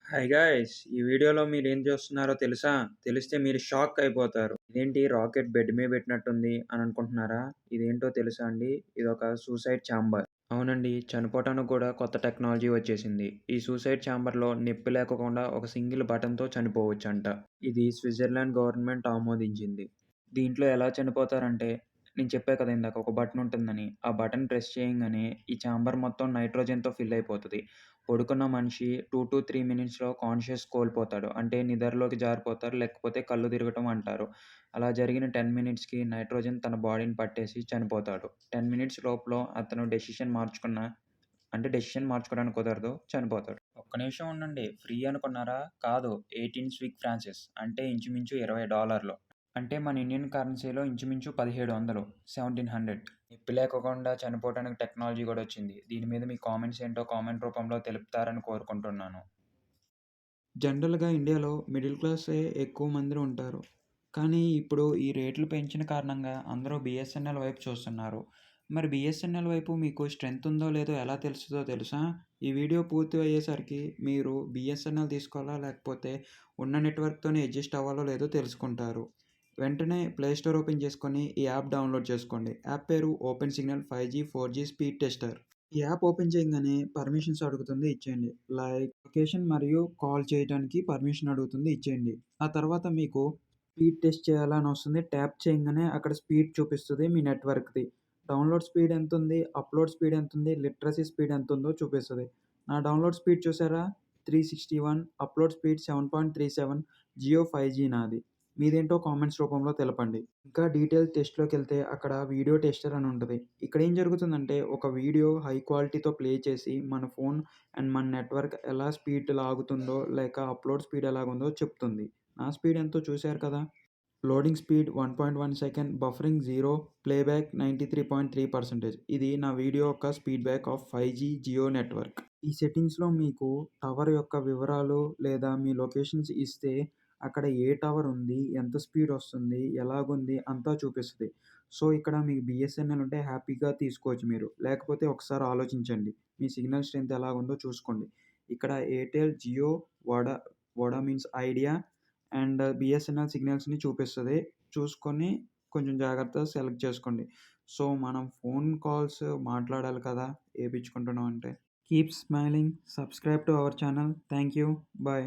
Hi guys! ఈ వీడియోలో మీరేం చూస్తున్నారో తెలుసా? తెలిస్తే మీరు షాక్ అయిపోతారు. ఇదేంటి రాకెట్ బెడ్ మీద పెట్టినట్టుంది అని అనుకుంటున్నారా? ఇదేంటో తెలుసా అండి? ఇదొక సూసైడ్ ఛాంబర్. అవునండి. చనిపోవటానికి కూడా కొత్త టెక్నాలజీ వచ్చేసింది. ఈ సూసైడ్ ఛాంబర్‌లో నొప్పి లేకోకుండా ఒక సింగిల్ బటన్‌తో చనిపోవచ్చంట. ఇది స్విట్జర్లాండ్ గవర్నమెంట్ ఆమోదించింది. దీంట్లో ఎలా చనిపోతారంటే, నేను చెప్పా కదా ఇందాక ఒక బటన్ ఉంటుందని. ఆ బటన్ ప్రెస్ చేయంగానే ఈ ఛాంబర్ మొత్తం నైట్రోజన్‌తో ఫిల్ అయిపోతది. పడుకున్న మనిషి 2-3 మినిట్స్‌లో కాన్షియస్ కోల్పోతాడు. అంటే నిద్రలోకి జారిపోతారు. లేకపోతే కళ్ళు తిరగటం అంటారు. అలా జరిగిన 10 మినిట్స్‌కి నైట్రోజన్ తన బాడీని పట్టేసి చనిపోతాడు. 10 మినిట్స్ లోపల అతను డెసిషన్ మార్చుకోవడానికి కుదరదు. చనిపోతాడు. ఒక్క నిమిషం ఉండండి. ఫ్రీ అనుకున్నారా? కాదు. 18 స్విగ్ ఫ్రాంసిస్ అంటే ఇంచుమించు $20. అంటే మన ఇండియన్ కరెన్సీలో ఇంచుమించు 1700 1700. నొప్పి లేకోకుండా చనిపోవడానికి టెక్నాలజీ కూడా వచ్చింది. దీని మీద మీ కామెంట్స్ ఏంటో కామెంట్ రూపంలో తెలుపుతారని కోరుకుంటున్నాను. జనరల్‌గా ఇండియాలో మిడిల్ క్లాసే ఎక్కువ మంది ఉంటారు. కానీ ఇప్పుడు ఈ రేట్లు పెంచిన కారణంగా అందరూ బీఎస్ఎన్ఎల్ వైపు చూస్తున్నారు. మరి బీఎస్ఎన్ఎల్ వైపు మీకు స్ట్రెంత్ ఉందో లేదో ఎలా తెలుస్తదో తెలుసా? ఈ వీడియో పూర్తి అయ్యేసరికి మీరు బీఎస్ఎన్ఎల్ తీసుకోవాలా? లేకపోతే ఉన్న నెట్వర్క్‌తోనే అడ్జస్ట్ అవ్వాలో లేదో తెలుసుకుంటారు. వెంటనే ప్లే స్టోర్ ఓపెన్ చేసుకొని ఈ యాప్ డౌన్లోడ్ చేసుకోండి. యాప్ పేరు open signal 5G, 4G speed tester. ఈ యాప్ ఓపెన్ చేయంగానే పర్మిషన్స్ అడుగుతుంది ఇచ్చేయండి. లైక్ లొకేషన్ మరియు కాల్ చేయడానికి పర్మిషన్ అడుగుతుంది ఇచ్చేయండి. ఆ తర్వాత మీకు స్పీడ్ టెస్ట్ చేయాలా అని వస్తుంది. ట్యాప్ చేయంగానే అక్కడ స్పీడ్ చూపిస్తది మీ నెట్వర్క్‌ది. డౌన్‌లోడ్ స్పీడ్ ఎంతుంది, అప్‌లోడ్ స్పీడ్ ఎంతుంది, లిటరసీ స్పీడ్ ఎంతుందో చూపిస్తది. నా డౌన్‌లోడ్ స్పీడ్ చూసారా? 361, అప్‌లోడ్ స్పీడ్ 7.37, జియో 5G నాది. మీదేంటో కామెంట్స్ రూపంలో తెలపండి. ఇంకా డీటెయిల్ టెస్ట్‌లోకెళ్తే అక్కడ వీడియో టెస్టర్ అని ఉంటది. ఇక్కడేం జరుగుతుందంటే ఒక వీడియో హై క్వాలిటీతో ప్లే చేసి మన ఫోన్ అండ్ మన నెట్వర్క్ ఎలా స్పీడ్ లాగుతుందో లేక అప్‌లోడ్ స్పీడ్ ఎలాగుందో చెప్తుంది. నా స్పీడ్ ఎంతో చూసారు కదా! Loading speed 1.1 second, buffering 0, playback 93.3%. ఇది నా వీడియో యొక్క feedback of 5G Jio network. ఈ సెట్టింగ్స్‌లో మీకు టవర్ యొక్క వివరాలు లేదా మీ లొకేషన్స్ ఇస్తే అక్కడ ఏ టవర్ ఉంది, ఎంత స్పీడ్ వస్తుంది, ఎలాగుంది అంతా చూపిస్తది. సో, ఇక్కడ మీకు బీఎస్ఎన్ఎల్ ఉంటే హ్యాపీగా తీసుకోవచ్చు మీరు. లేకపోతే ఒకసారి ఆలోచించండి. మీ సిగ్నల్ స్ట్రెంత్ ఎలాగుందో చూసుకోండి. ఇక్కడ Airtel, Jio, Voda, Voda means Idea and BSNL సిగ్నల్స్‌ని చూపిస్తది. చూసుకొని కొంచెం జాగ్రత్తగా సెలెక్ట్ చేసుకోండి. సో, మనం ఫోన్ కాల్స్ మాట్లాడాలి కదా! ఏపిచ్చుకుంటున్నాం అంటే. Keep smiling, subscribe to our channel. Thank you. By.